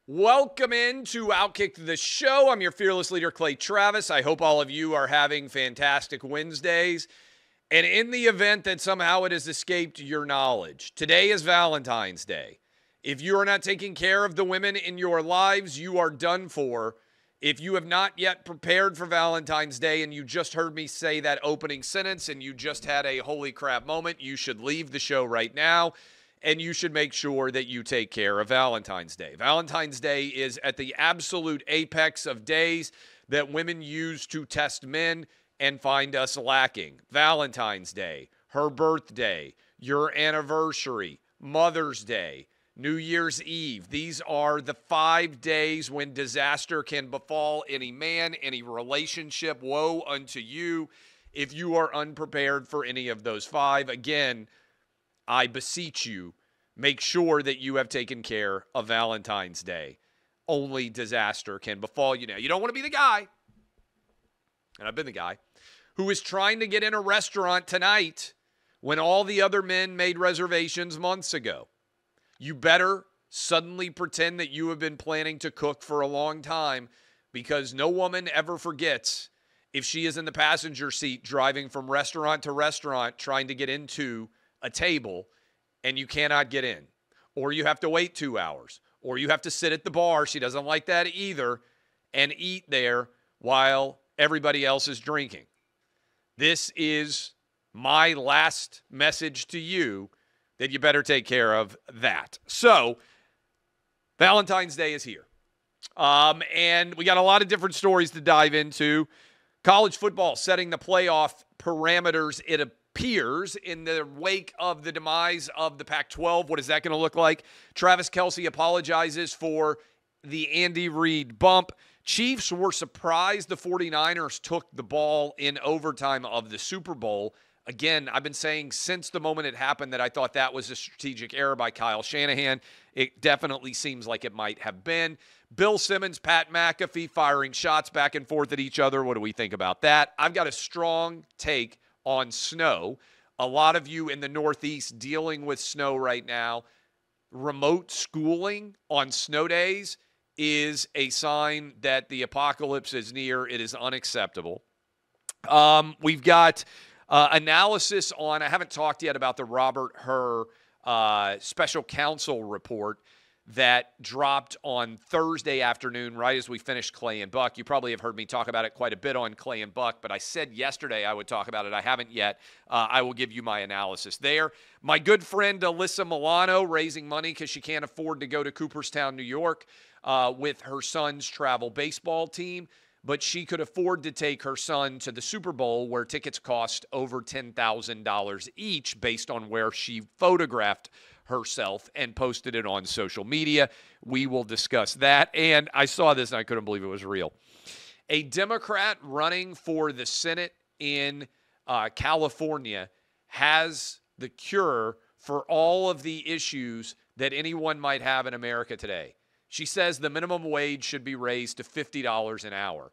Welcome into OutKick the show. I'm your fearless leader, Clay Travis. I hope all of you are having fantastic Wednesdays. And in the event that somehow it has escaped your knowledge, today is Valentine's Day. If you are not taking care of the women in your lives, you are done for. If you have not yet prepared for Valentine's Day and you just heard me say that opening sentence and you just had a holy crap moment, you should leave the show right now. And you should make sure that you take care of Valentine's Day. Valentine's Day is at the absolute apex of days that women use to test men and find us lacking. Valentine's Day, her birthday, your anniversary, Mother's Day, New Year's Eve. These are the 5 days when disaster can befall any man, any relationship. Woe unto you if you are unprepared for any of those 5. Again, I beseech you, make sure that you have taken care of Valentine's Day. Only disaster can befall you now. You don't want to be the guy, and I've been the guy, who is trying to get in a restaurant tonight when all the other men made reservations months ago. You better suddenly pretend that you have been planning to cook for a long time, because no woman ever forgets if she is in the passenger seat driving from restaurant to restaurant trying to get into a table and you cannot get in, or you have to wait 2 hours, or you have to sit at the bar, she doesn't like that either, and eat there while everybody else is drinking. This is my last message to you, that you better take care of that. So Valentine's Day is here. And we got a lot of different stories to dive into. College football setting the playoff parameters, it appears, in the wake of the demise of the Pac-12. What is that going to look like? Travis Kelce apologizes for the Andy Reid bump. Chiefs were surprised the 49ers took the ball in overtime of the Super Bowl. Again, I've been saying since the moment it happened that I thought that was a strategic error by Kyle Shanahan. It definitely seems like it might have been. Bill Simmons, Pat McAfee firing shots back and forth at each other. What do we think about that? I've got a strong take on snow. A lot of you in the Northeast dealing with snow right now. Remote schooling on snow days is a sign that the apocalypse is near. It is unacceptable. We've got analysis on, I haven't talked yet about the Robert Hur special counsel report that dropped on Thursday afternoon, right as we finished Clay and Buck. You probably have heard me talk about it quite a bit on Clay and Buck, but I said yesterday I would talk about it. I haven't yet. I will give you my analysis there. My good friend Alyssa Milano raising money because she can't afford to go to Cooperstown, New York with her son's travel baseball team, but she could afford to take her son to the Super Bowl, where tickets cost over $10,000 each based on where she photographed herself and posted it on social media. We will discuss that. And I saw this and I couldn't believe it was real. A Democrat running for the Senate in California has the cure for all of the issues that anyone might have in America today. She says the minimum wage should be raised to $50 an hour.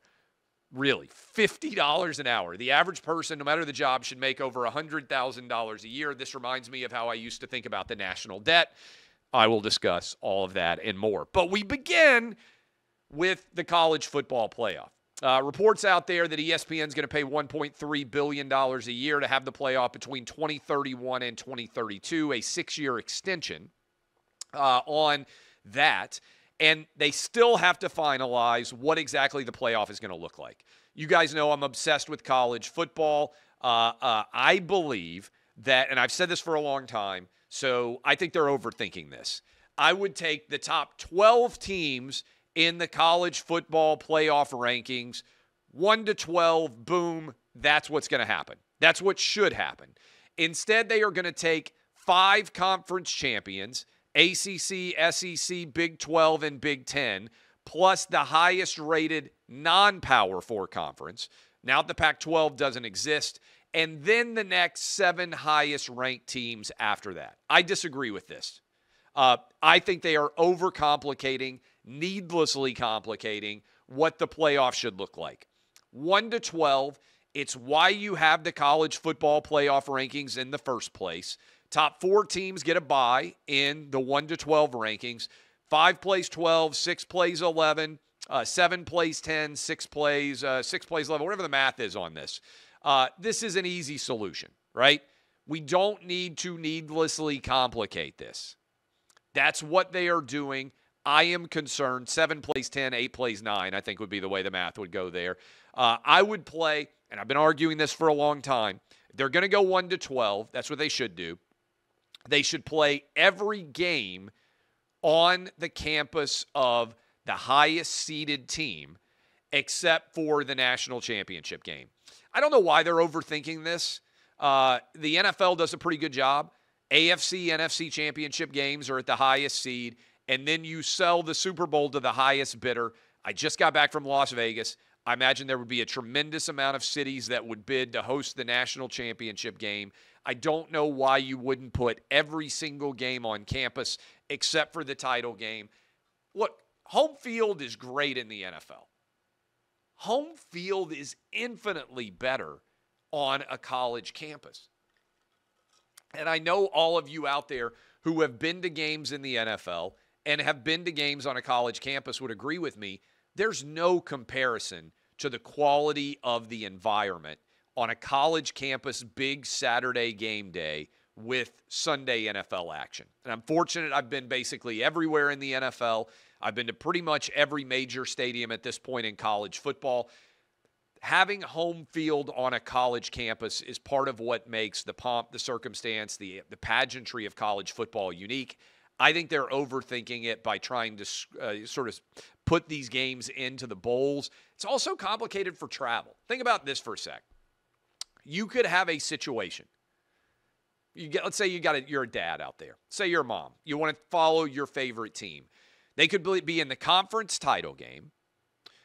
Really, $50 an hour. The average person, no matter the job, should make over $100,000 a year. This reminds me of how I used to think about the national debt. I will discuss all of that and more. But we begin with the college football playoff. Reports out there that ESPN is going to pay $1.3 billion a year to have the playoff between 2031 and 2032, a 6-year extension on that. And they still have to finalize what exactly the playoff is going to look like. You guys know I'm obsessed with college football. I believe that, and I've said this for a long time, so I think they're overthinking this. I would take the top 12 teams in the college football playoff rankings, 1 to 12, boom, that's what's going to happen. That's what should happen. Instead, they are going to take 5 conference champions, ACC, SEC, Big 12, and Big 10, plus the highest-rated non-Power 4 conference. Now the Pac-12 doesn't exist, and then the next 7 highest-ranked teams after that. I disagree with this. I think they are overcomplicating, needlessly complicating what the playoff should look like. 1 to 12, it's why you have the college football playoff rankings in the first place. Top 4 teams get a bye in the 1 to 12 rankings. 5 plays 12, 6 plays 11, 7 plays 10, 6 plays 11, whatever the math is on this. This is an easy solution, right? We don't need to needlessly complicate this. That's what they are doing. I am concerned. 7 plays 10, 8 plays 9, I think would be the way the math would go there. I would play, and I've been arguing this for a long time, they're going to go 1 to 12. That's what they should do. They should play every game on the campus of the highest seeded team except for the national championship game. I don't know why they're overthinking this. The NFL does a pretty good job. AFC, NFC championship games are at the highest seed, and then you sell the Super Bowl to the highest bidder. I just got back from Las Vegas. I imagine there would be a tremendous amount of cities that would bid to host the national championship game. I don't know why you wouldn't put every single game on campus except for the title game. Look, home field is great in the NFL. Home field is infinitely better on a college campus. And I know all of you out there who have been to games in the NFL and have been to games on a college campus would agree with me. There's no comparison to the quality of the environment on a college campus big Saturday game day with Sunday NFL action. And I'm fortunate I've been basically everywhere in the NFL. I've been to pretty much every major stadium at this point in college football. Having home field on a college campus is part of what makes the pomp, the circumstance, the pageantry of college football unique. I think they're overthinking it by trying to sort of put these games into the bowls. It's also complicated for travel. Think about this for a sec. You could have a situation. Let's say you're a dad out there. Say you're a mom. You want to follow your favorite team. They could be in the conference title game.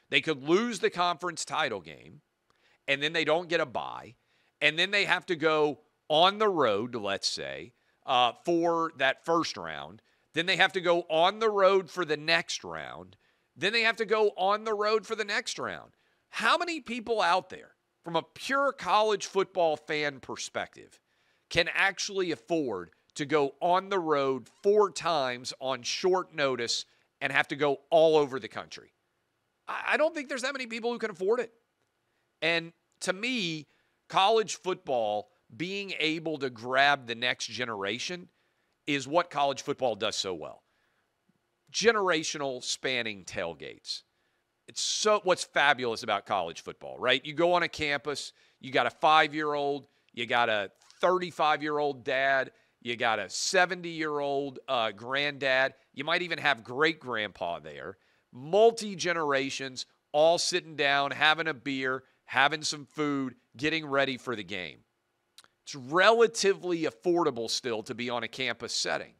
They could lose the conference title game, and then they don't get a bye, and then they have to go on the road, let's say, for that first round. Then they have to go on the road for the next round. Then they have to go on the road for the next round. How many people out there, from a pure college football fan perspective, can actually afford to go on the road 4 times on short notice and have to go all over the country? I don't think there's that many people who can afford it. And to me, college football being able to grab the next generation is what college football does so well. Generational spanning tailgates. It's what's fabulous about college football, right? You go on a campus, you got a 5-year-old, you got a 35-year-old dad, you got a 70-year-old granddad, you might even have great-grandpa there. Multi-generations all sitting down, having a beer, having some food, getting ready for the game. It's relatively affordable still to be on a campus setting.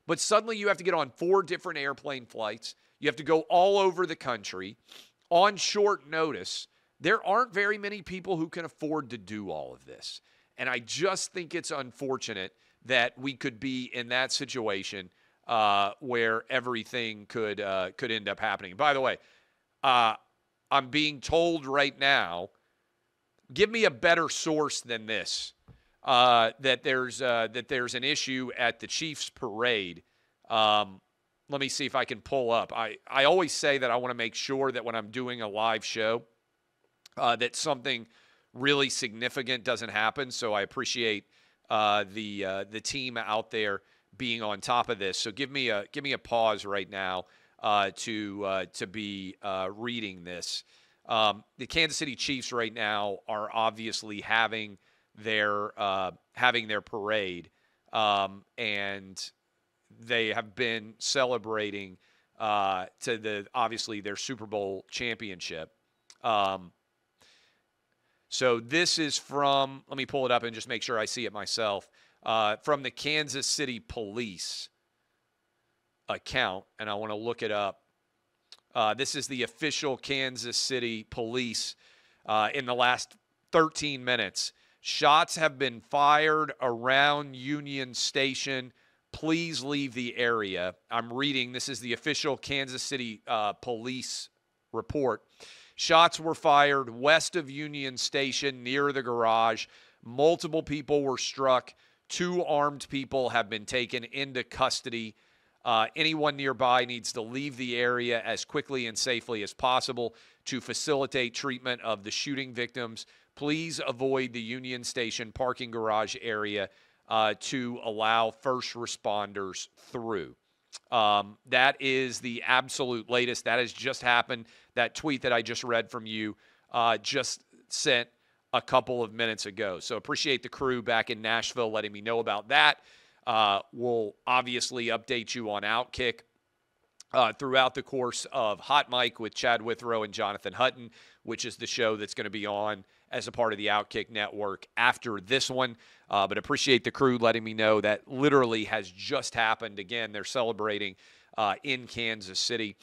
But suddenly you have to get on 4 different airplane flights. You have to go all over the country on short notice. There aren't very many people who can afford to do all of this. And I just think it's unfortunate that we could be in that situation where everything could end up happening. By the way, I'm being told right now, give me a better source than this, that there's an issue at the Chiefs parade. Let me see if I can pull up. I always say that I want to make sure that when I'm doing a live show, that something really significant doesn't happen. So I appreciate the team out there being on top of this. So give me a pause right now to be reading this. The Kansas City Chiefs right now are obviously having their parade, and they have been celebrating to obviously their Super Bowl championship. So this is from, let me pull it up and just make sure I see it myself, from the Kansas City Police account, and I want to look it up. This is the official Kansas City Police in the last 13 minutes. Shots have been fired around Union Station. Please leave the area. I'm reading. This is the official Kansas City Police report. Shots were fired west of Union Station near the garage. Multiple people were struck. 2 armed people have been taken into custody. Anyone nearby needs to leave the area as quickly and safely as possible to facilitate treatment of the shooting victims. Please avoid the Union Station parking garage area to allow first responders through. That is the absolute latest. That has just happened. That tweet that I just read from you just sent a couple of minutes ago. So appreciate the crew back in Nashville letting me know about that. We'll obviously update you on OutKick throughout the course of Hot Mic with Chad Withrow and Jonathan Hutton, which is the show that's going to be on as a part of the OutKick network after this one. But appreciate the crew letting me know that literally has just happened. Again, they're celebrating in Kansas City.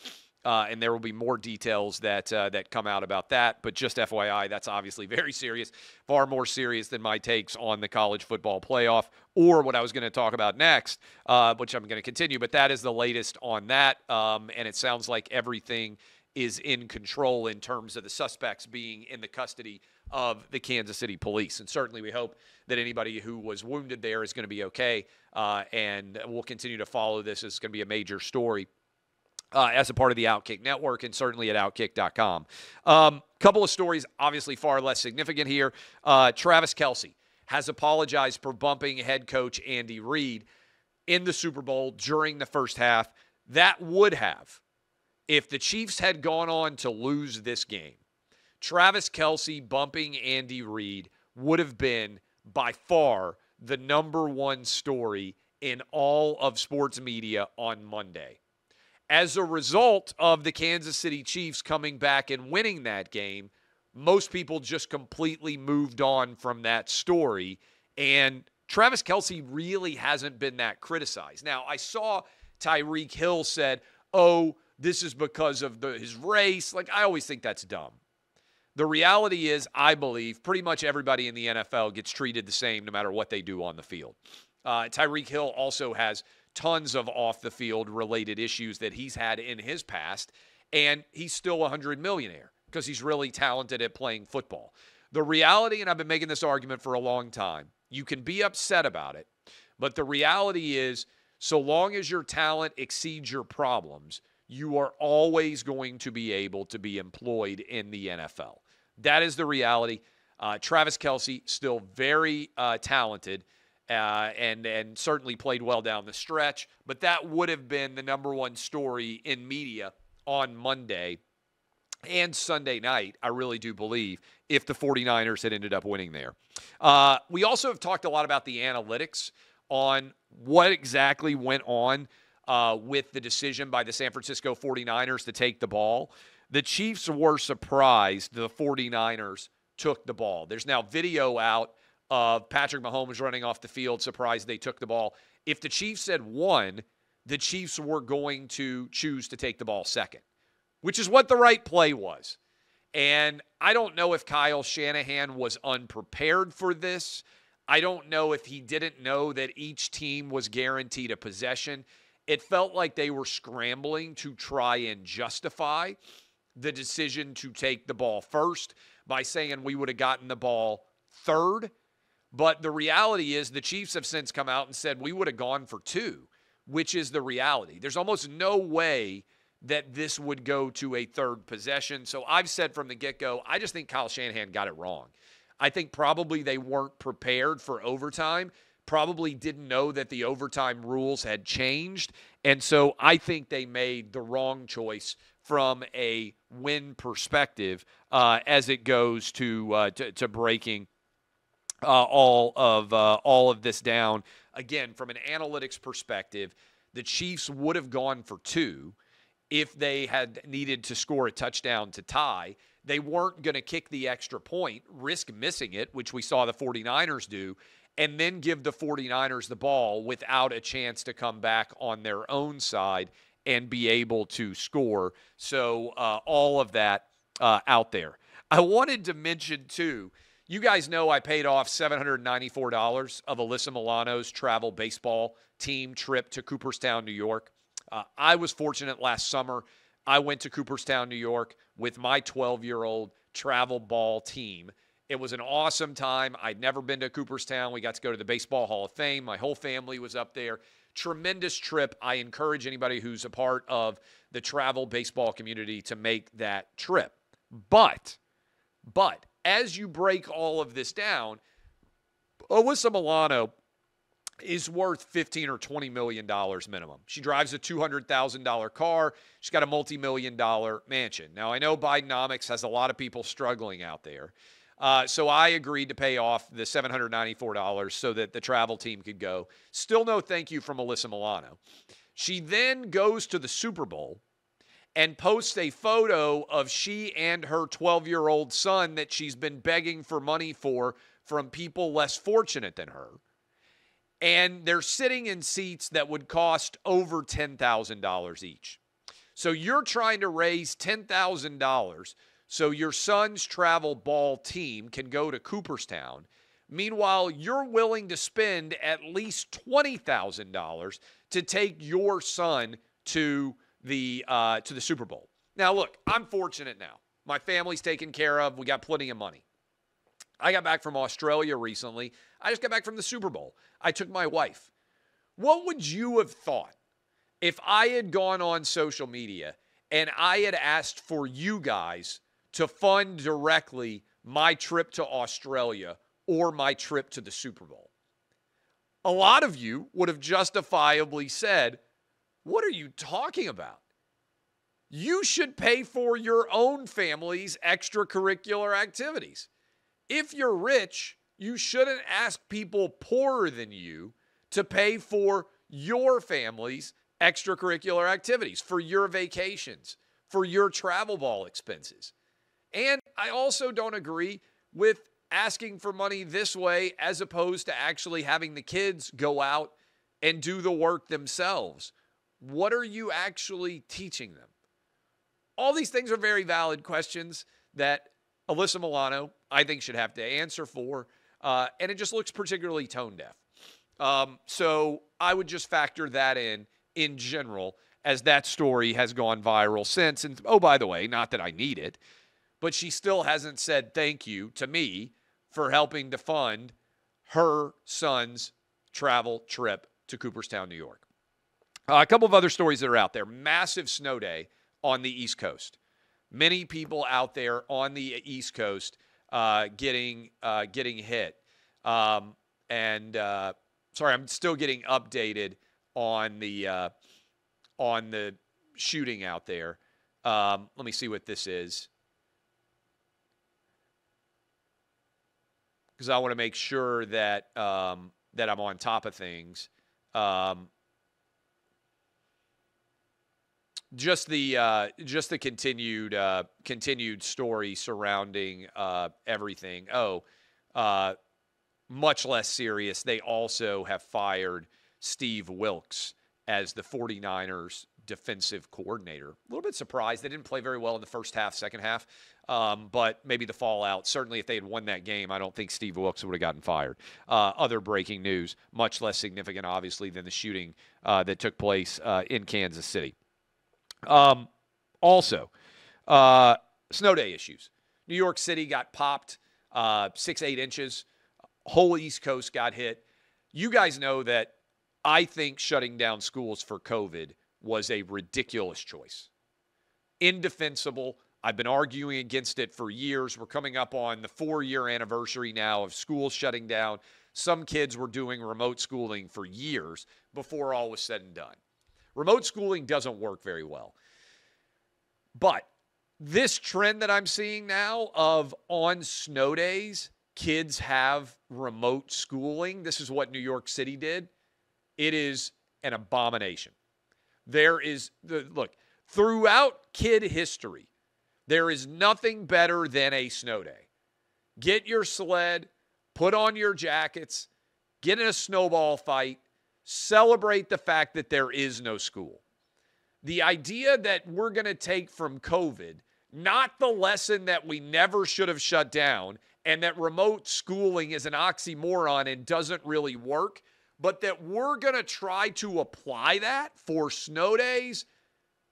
And there will be more details that come out about that. But just FYI, that's obviously very serious, far more serious than my takes on the college football playoff or what I was going to talk about next, which I'm going to continue. But that is the latest on that. And it sounds like everything is in control in terms of the suspects being in the custody of the Kansas City police. And certainly we hope that anybody who was wounded there is going to be okay. And we'll continue to follow this. It's going to be a major story. As a part of the OutKick network and certainly at OutKick.com. Couple of stories, obviously far less significant here. Travis Kelce has apologized for bumping head coach Andy Reid in the Super Bowl during the first half. That would have, if the Chiefs had gone on to lose this game, Travis Kelce bumping Andy Reid would have been by far the number one story in all of sports media on Monday. As a result of the Kansas City Chiefs coming back and winning that game, most people just completely moved on from that story. And Travis Kelce really hasn't been that criticized. Now, I saw Tyreek Hill said, oh, this is because of his race. Like, I always think that's dumb. The reality is, I believe, pretty much everybody in the NFL gets treated the same no matter what they do on the field. Tyreek Hill also has tons of off-the-field related issues that he's had in his past, and he's still a $100 millionaire because he's really talented at playing football. The reality, and I've been making this argument for a long time, you can be upset about it, but the reality is so long as your talent exceeds your problems, you are always going to be able to be employed in the NFL. That is the reality. Travis Kelce, still very talented, and certainly played well down the stretch. But that would have been the number one story in media on Monday and Sunday night, I really do believe, if the 49ers had ended up winning there. We also have talked a lot about the analytics on what exactly went on with the decision by the San Francisco 49ers to take the ball. The Chiefs were surprised the 49ers took the ball. There's now video out of Patrick Mahomes running off the field, surprised they took the ball. If the Chiefs had won, the Chiefs were going to choose to take the ball second, which is what the right play was. And I don't know if Kyle Shanahan was unprepared for this. I don't know if he didn't know that each team was guaranteed a possession. It felt like they were scrambling to try and justify the decision to take the ball first by saying we would have gotten the ball third. But the reality is the Chiefs have since come out and said we would have gone for two, which is the reality. There's almost no way that this would go to a third possession. So I've said from the get-go, I just think Kyle Shanahan got it wrong. I think probably they weren't prepared for overtime, probably didn't know that the overtime rules had changed. And so I think they made the wrong choice from a win perspective as it goes to breaking all of this down. Again, from an analytics perspective, the Chiefs would have gone for two if they had needed to score a touchdown to tie. They weren't going to kick the extra point, risk missing it, which we saw the 49ers do, and then give the 49ers the ball without a chance to come back on their own side and be able to score. So all of that out there. I wanted to mention, too, you guys know I paid off $794 of Alyssa Milano's travel baseball team trip to Cooperstown, New York. I was fortunate last summer. I went to Cooperstown, New York with my 12-year-old travel ball team. It was an awesome time. I'd never been to Cooperstown. We got to go to the Baseball Hall of Fame. My whole family was up there. tremendous trip. I encourage anybody who's a part of the travel baseball community to make that trip. But as you break all of this down, Alyssa Milano is worth $15 or $20 million minimum. She drives a $200,000 car. She's got a multi-million-dollar mansion. Now, I know Bidenomics has a lot of people struggling out there. So I agreed to pay off the $794 so that the travel team could go. Still no thank you from Alyssa Milano. She then goes to the Super Bowl and posts a photo of she and her 12-year-old son that she's been begging for money for from people less fortunate than her. And they're sitting in seats that would cost over $10,000 each. So you're trying to raise $10,000 so your son's travel ball team can go to Cooperstown. Meanwhile, you're willing to spend at least $20,000 to take your son to the Super Bowl. Now, look, I'm fortunate now. My family's taken care of. We got plenty of money. I got back from Australia recently. I just got back from the Super Bowl. I took my wife. What would you have thought if I had gone on social media and I had asked for you guys to fund directly my trip to Australia or my trip to the Super Bowl? A lot of you would have justifiably said, what are you talking about? You should pay for your own family's extracurricular activities. If you're rich, you shouldn't ask people poorer than you to pay for your family's extracurricular activities, for your vacations, for your travel ball expenses. And I also don't agree with asking for money this way as opposed to actually having the kids go out and do the work themselves. What are you actually teaching them? All these things are very valid questions that Alyssa Milano, I think, should have to answer for, and it just looks particularly tone deaf. So I would just factor that in general, as that story has gone viral since. And, oh, by the way, not that I need it, but she still hasn't said thank you to me for helping to fund her son's travel trip to Cooperstown, New York. A couple of other stories that are out there. Massive snow day on the East Coast. Many people out there on the East Coast getting hit. Sorry, I'm still getting updated on the shooting out there. Let me see what this is, because I want to make sure that that I'm on top of things. Just the continued story surrounding everything. Much less serious. They also have fired Steve Wilks as the 49ers defensive coordinator. A little bit surprised. They didn't play very well in the first half, second half. But maybe the fallout. Certainly if they had won that game, I don't think Steve Wilks would have gotten fired. Other breaking news, much less significant, obviously, than the shooting that took place in Kansas City. Also, snow day issues. New York City got popped 6-8 inches. Whole East Coast got hit. You guys know that I think shutting down schools for COVID was a ridiculous choice. Indefensible. I've been arguing against it for years. We're coming up on the 4-year anniversary now of schools shutting down. Some kids were doing remote schooling for years before all was said and done. Remote schooling doesn't work very well. But this trend that I'm seeing now of on snow days, kids have remote schooling. This is what New York City did. It is an abomination. Look, throughout kid history, there is nothing better than a snow day. Get your sled, put on your jackets, get in a snowball fight, celebrate the fact that there is no school. The idea that we're going to take from COVID, not the lesson that we never should have shut down and that remote schooling is an oxymoron and doesn't really work, but that we're going to try to apply that for snow days,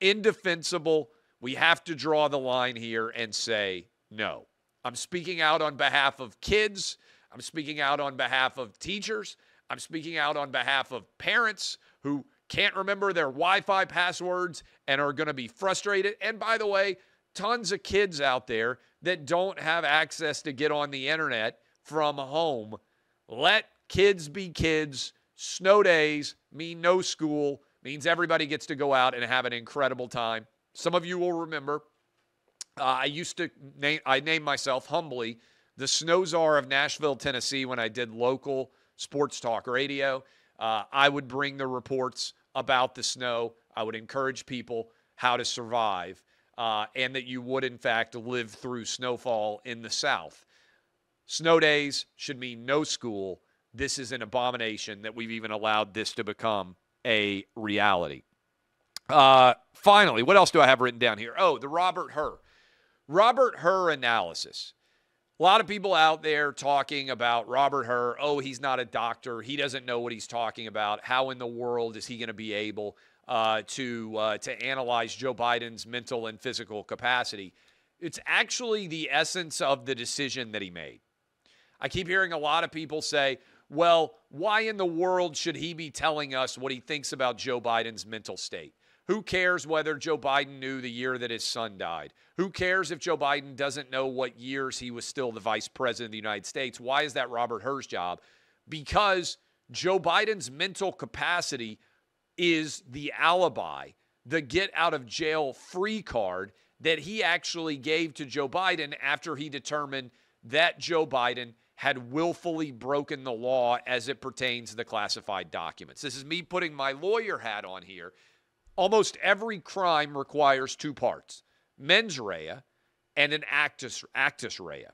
indefensible. We have to draw the line here and say no. I'm speaking out on behalf of kids. I'm speaking out on behalf of teachers. I'm speaking out on behalf of parents who can't remember their Wi-Fi passwords and are going to be frustrated. And by the way, tons of kids out there that don't have access to get on the internet from home. Let kids be kids. Snow days mean no school, means everybody gets to go out and have an incredible time. Some of you will remember, I named myself humbly the Snow Czar of Nashville, Tennessee when I did local sports talk radio. I would bring the reports about the snow. I would encourage people how to survive and that you would, in fact, live through snowfall in the South. Snow days should mean no school. This is an abomination that we've even allowed this to become a reality. Finally, what else do I have written down here? Oh, the Robert Herr analysis. A lot of people out there talking about Robert Herr. Oh, he's not a doctor. He doesn't know what he's talking about. How in the world is he going to be able to analyze Joe Biden's mental and physical capacity? It's actually the essence of the decision that he made. I keep hearing a lot of people say, well, why in the world should he be telling us what he thinks about Joe Biden's mental state? Who cares whether Joe Biden knew the year that his son died? Who cares if Joe Biden doesn't know what years he was still the vice president of the United States? Why is that Robert Herr's job? Because Joe Biden's mental capacity is the alibi, the get out of jail free card that he actually gave to Joe Biden after he determined that Joe Biden had willfully broken the law as it pertains to the classified documents. This is me putting my lawyer hat on here. Almost every crime requires two parts, mens rea and an actus rea.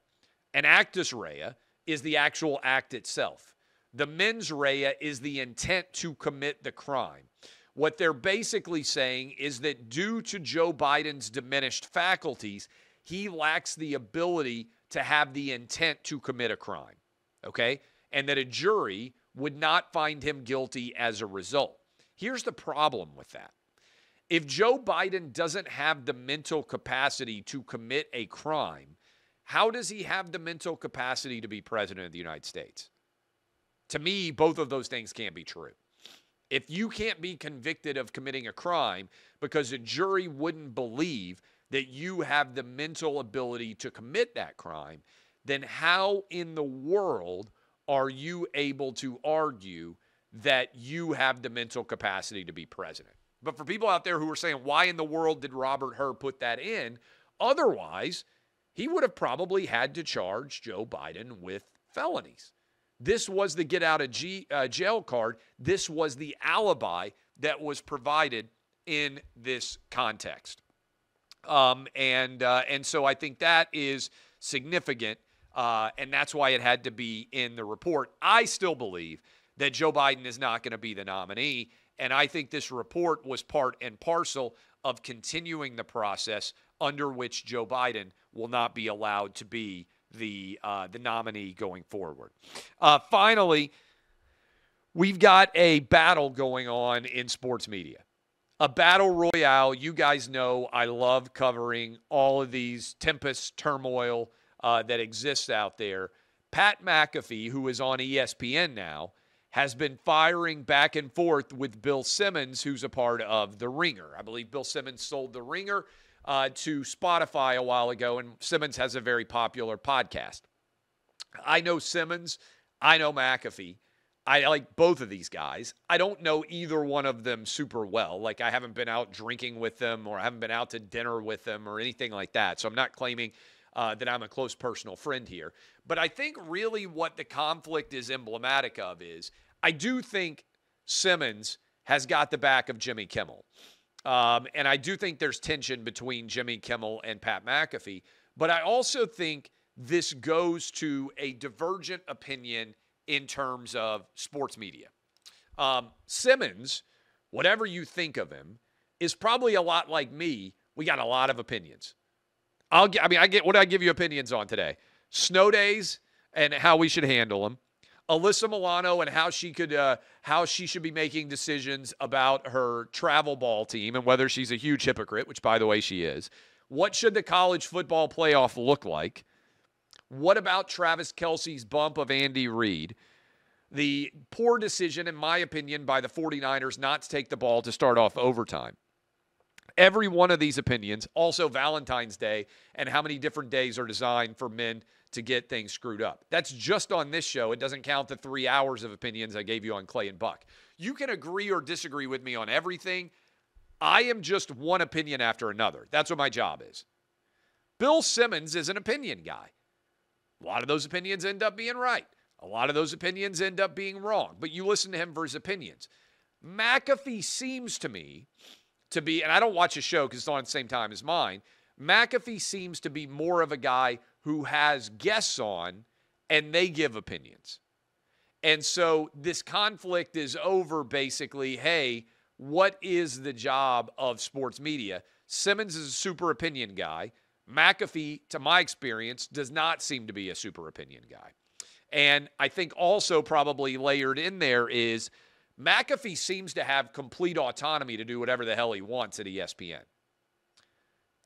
An actus rea is the actual act itself. The mens rea is the intent to commit the crime. What they're basically saying is that due to Joe Biden's diminished faculties, he lacks the ability to have the intent to commit a crime, okay? And that a jury would not find him guilty as a result. Here's the problem with that. If Joe Biden doesn't have the mental capacity to commit a crime, how does he have the mental capacity to be president of the United States? To me, both of those things can't be true. If you can't be convicted of committing a crime because a jury wouldn't believe that you have the mental ability to commit that crime, then how in the world are you able to argue that you have the mental capacity to be president? But for people out there who are saying, why in the world did Robert Herr put that in? Otherwise, he would have probably had to charge Joe Biden with felonies. This was the get out of jail card. This was the alibi that was provided in this context. And so I think that is significant, and that's why it had to be in the report. I still believe that Joe Biden is not going to be the nominee, and I think this report was part and parcel of continuing the process under which Joe Biden will not be allowed to be the nominee going forward. Finally, we've got a battle going on in sports media. A battle royale. You guys know I love covering all of these tempests, turmoil that exists out there. Pat McAfee, who is on ESPN now, has been firing back and forth with Bill Simmons, who's a part of The Ringer. I believe Bill Simmons sold The Ringer to Spotify a while ago, and Simmons has a very popular podcast. I know Simmons. I know McAfee. I like both of these guys. I don't know either one of them super well. Like, I haven't been out drinking with them, or I haven't been out to dinner with them or anything like that. So I'm not claiming that I'm a close personal friend here. But I think really what the conflict is emblematic of is I do think Simmons has got the back of Jimmy Kimmel. And I do think there's tension between Jimmy Kimmel and Pat McAfee. But I also think this goes to a divergent opinion in terms of sports media. Simmons, whatever you think of him, is probably a lot like me. We got a lot of opinions. I give you opinions on today. Snow days and how we should handle them. Alyssa Milano and how she should be making decisions about her travel ball team and whether she's a huge hypocrite, which, by the way, she is. What should the college football playoff look like? What about Travis Kelce's bump of Andy Reid? the poor decision, in my opinion, by the 49ers not to take the ball to start off overtime. Every one of these opinions, also Valentine's Day, and how many different days are designed for men to get things screwed up. That's just on this show. It doesn't count the 3 hours of opinions I gave you on Clay and Buck. You can agree or disagree with me on everything. I am just one opinion after another. That's what my job is. Bill Simmons is an opinion guy. A lot of those opinions end up being right. A lot of those opinions end up being wrong. But you listen to him for his opinions. McAfee seems to me to be, and I don't watch his show because it's on at the same time as mine, McAfee seems to be more of a guy who has guests on and they give opinions. And so this conflict is over basically, hey, what is the job of sports media? Simmons is a super opinion guy. McAfee, to my experience, does not seem to be a super opinion guy. And I think also probably layered in there is McAfee seems to have complete autonomy to do whatever the hell he wants at ESPN.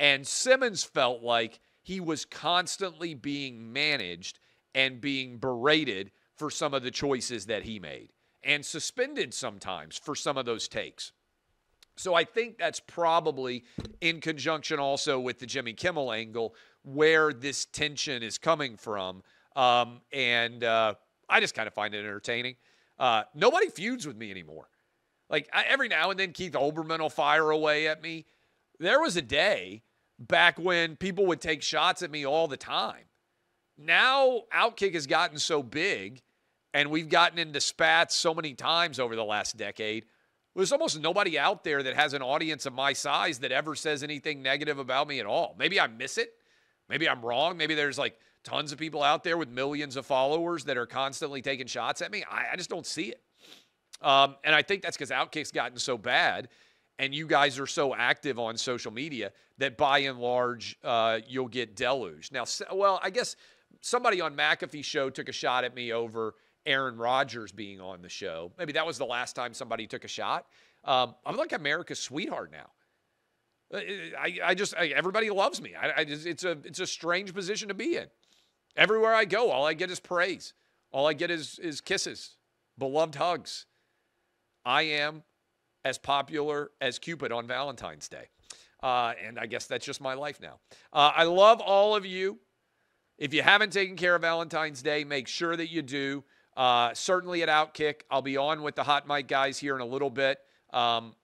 And Simmons felt like he was constantly being managed and being berated for some of the choices that he made and suspended sometimes for some of those takes. So I think that's probably in conjunction also with the Jimmy Kimmel angle where this tension is coming from. I just kind of find it entertaining. Nobody feuds with me anymore. Like every now and then Keith Olbermann will fire away at me. There was a day back when people would take shots at me all the time. Now OutKick has gotten so big and we've gotten into spats so many times over the last decade. There's almost nobody out there that has an audience of my size that ever says anything negative about me at all. Maybe I miss it. Maybe I'm wrong. Maybe there's like tons of people out there with millions of followers that are constantly taking shots at me. I just don't see it. And I think that's because OutKick's gotten so bad and you guys are so active on social media that by and large, you'll get deluged. Now, well, I guess somebody on McAfee's show took a shot at me over Aaron Rodgers being on the show. Maybe that was the last time somebody took a shot. I'm like America's sweetheart now. Everybody loves me. It's a strange position to be in. Everywhere I go, all I get is praise. All I get is kisses, beloved hugs. I am as popular as Cupid on Valentine's Day. And I guess that's just my life now. I love all of you. If you haven't taken care of Valentine's Day, make sure that you do. Certainly at OutKick, I'll be on with the Hot Mic guys here in a little bit.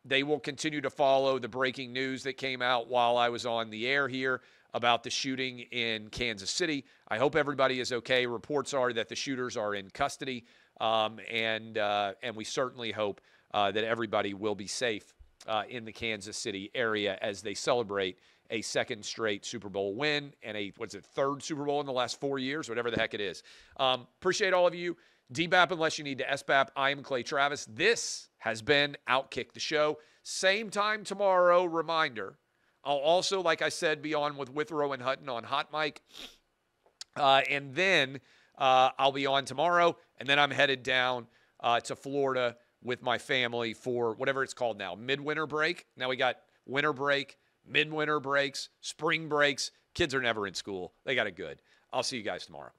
They will continue to follow the breaking news that came out while I was on the air here about the shooting in Kansas City. I hope everybody is okay. Reports are that the shooters are in custody, and we certainly hope that everybody will be safe in the Kansas City area as they celebrate a second straight Super Bowl win and third Super Bowl in the last 4 years, whatever the heck it is. Appreciate all of you. DBAP unless you need to SBAP. I am Clay Travis. This has been OutKick the show. Same time tomorrow, reminder. I'll also, like I said, be on with Withrow and Hutton on Hot Mic. And then I'll be on tomorrow. And then I'm headed down to Florida with my family for whatever it's called now, midwinter break. Now we got winter break, midwinter breaks, spring breaks. Kids are never in school. They got it good. I'll see you guys tomorrow.